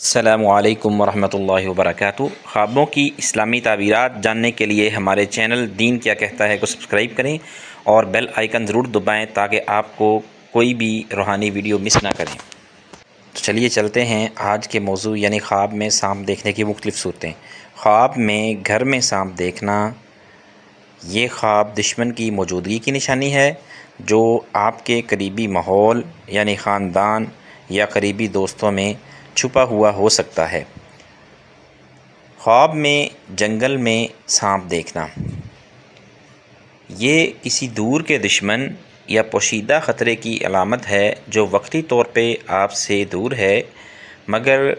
السلام علیکم ورحمۃ اللہ وبرکاتہ۔ خوابوں کی اسلامی تعبیرات جاننے کے لیے ہمارے چینل دین کیا کہتا ہے کو سبسکرائب کریں اور بیل آئیکن ضرور دبائیں تاکہ آپ کو کوئی بھی روحانی ویڈیو مس نہ کریں۔ تو چلیے چلتے ہیں آج کے موضوع یعنی خواب میں سانپ دیکھنے کی مختلف صورتیں۔ خواب میں گھر میں سانپ دیکھنا یہ خواب دشمن کی موجودگی کی نشانی ہے جو آپ کے قریبی ماحول یعنی خاندان یا قریبی دوستوں میں چھپا ہوا ہو سکتا ہے۔ خواب میں جنگل میں سانپ دیکھنا یہ کسی دور کے دشمن یا پوشیدہ خطرے کی علامت ہے جو وقتی طور پہ آپ سے دور ہے مگر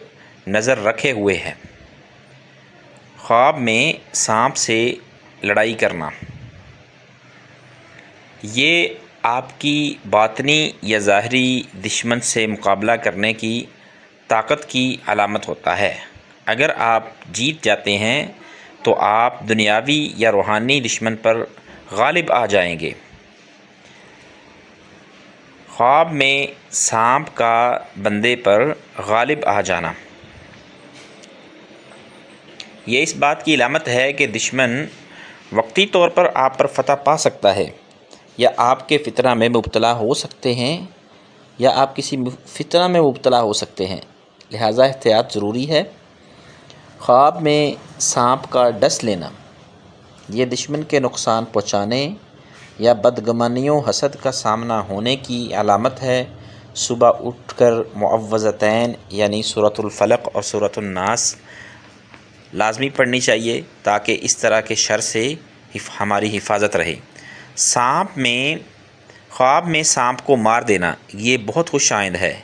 نظر رکھے ہوئے ہے۔ خواب میں سانپ سے لڑائی کرنا یہ آپ کی باطنی یا ظاہری دشمن سے مقابلہ کرنے کی طاقت کی علامت ہوتا ہے۔ اگر آپ جیت جاتے ہیں تو آپ دنیاوی یا روحانی دشمن پر غالب آ جائیں گے۔ خواب میں سانپ کا بندے پر غالب آ جانا یہ اس بات کی علامت ہے کہ دشمن وقتی طور پر آپ پر فتح پا سکتا ہے یا آپ کے فتنہ میں مبتلا ہو سکتے ہیں یا آپ کسی فتنہ میں مبتلا ہو سکتے ہیں، لہٰذا احتیاط ضروری ہے۔ خواب میں سانپ کا ڈس لینا یہ دشمن کے نقصان پہنچانے یا بدگمانیوں حسد کا سامنا ہونے کی علامت ہے۔ صبح اٹھ کر معوذتین یعنی سورۃ الفلق اور سورۃ الناس لازمی پڑھنی چاہیے تاکہ اس طرح کے شر سے ہماری حفاظت رہے۔ خواب میں سانپ کو مار دینا یہ بہت خوش آئند ہے،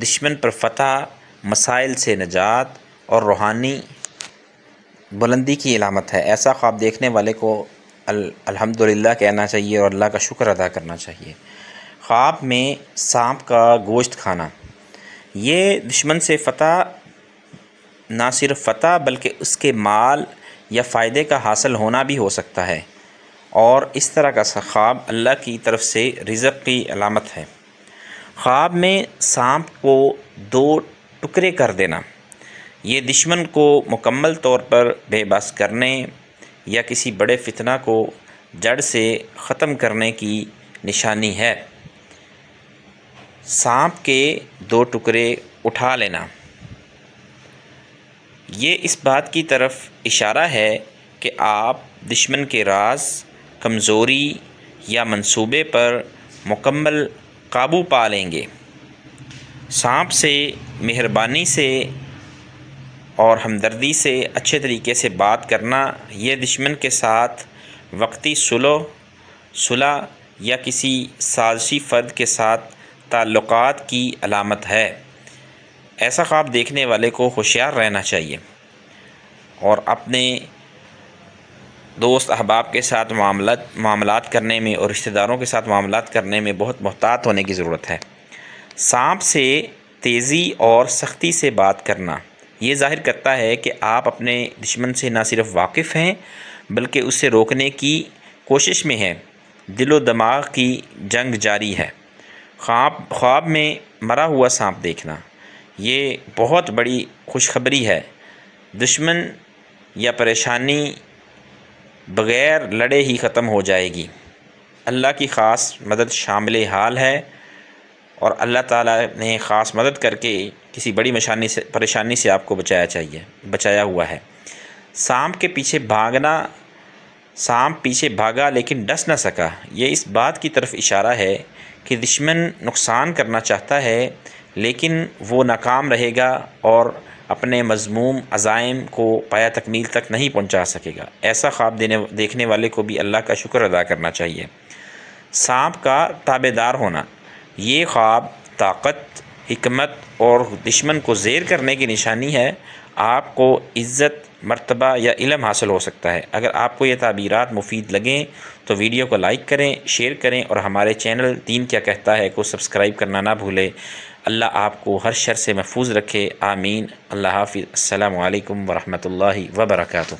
دشمن پر فتح، مسائل سے نجات اور روحانی بلندی کی علامت ہے۔ ایسا خواب دیکھنے والے کو الحمدللہ کہنا چاہیے اور اللہ کا شکر ادا کرنا چاہیے۔ خواب میں سانپ کا گوشت کھانا یہ دشمن سے فتح، نہ صرف فتح بلکہ اس کے مال یا فائدے کا حاصل ہونا بھی ہو سکتا ہے، اور اس طرح کا خواب اللہ کی طرف سے رزق کی علامت ہے۔ خواب میں سانپ کو 2 ٹکڑے کر دینا یہ دشمن کو مکمل طور پر بے بس کرنے یا کسی بڑے فتنہ کو جڑ سے ختم کرنے کی نشانی ہے۔ سانپ کے 2 ٹکڑے اٹھا لینا یہ اس بات کی طرف اشارہ ہے کہ آپ دشمن کے راز، کمزوری یا منصوبے پر مکمل قابو پا لیں گے۔ سانپ سے مہربانی سے اور ہمدردی سے اچھے طریقے سے بات کرنا یہ دشمن کے ساتھ وقتی صلح یا کسی سازشی فرد کے ساتھ تعلقات کی علامت ہے۔ ایسا خواب دیکھنے والے کو ہوشیار رہنا چاہیے اور اپنے دوست احباب کے ساتھ معاملات کرنے میں اور رشتہ داروں کے ساتھ معاملات کرنے میں بہت محتاط ہونے کی ضرورت ہے۔ سانپ سے تیزی اور سختی سے بات کرنا یہ ظاہر کرتا ہے کہ آپ اپنے دشمن سے نہ صرف واقف ہیں بلکہ اسے روکنے کی کوشش میں ہیں۔ دل و دماغ کی جنگ جاری ہے۔ خواب میں مرا ہوا سانپ دیکھنا یہ بہت بڑی خوشخبری ہے، دشمن یا پریشانی بغیر لڑے ہی ختم ہو جائے گی۔ اللہ کی خاص مدد شامل حال ہے اور اللہ تعالیٰ نے خاص مدد کر کے کسی بڑی پریشانی سے آپ کو بچایا ہوا ہے۔ سانپ کے پیچھے بھاگنا، سانپ پیچھے بھاگا لیکن ڈس نہ سکا یہ اس بات کی طرف اشارہ ہے کہ دشمن نقصان کرنا چاہتا ہے لیکن وہ ناکام رہے گا اور اپنے مذموم عزائم کو پایہ تکمیل تک نہیں پہنچا سکے گا۔ ایسا خواب دیکھنے والے کو بھی اللہ کا شکر ادا کرنا چاہیے۔ سانپ کا تابع دار ہونا یہ خواب طاقت، حکمت اور دشمن کو زیر کرنے کی نشانی ہے۔ آپ کو عزت، مرتبہ یا علم حاصل ہو سکتا ہے۔ اگر آپ کو یہ تعبیرات مفید لگیں تو ویڈیو کو لائک کریں، شیئر کریں اور ہمارے چینل دین کیا کہتا ہے کو سبسکرائب کرنا نہ بھولیں۔ اللہ آپ کو ہر شر سے محفوظ رکھے، آمین۔ اللہ حافظ۔ السلام علیکم ورحمۃ اللہ وبرکاتہ۔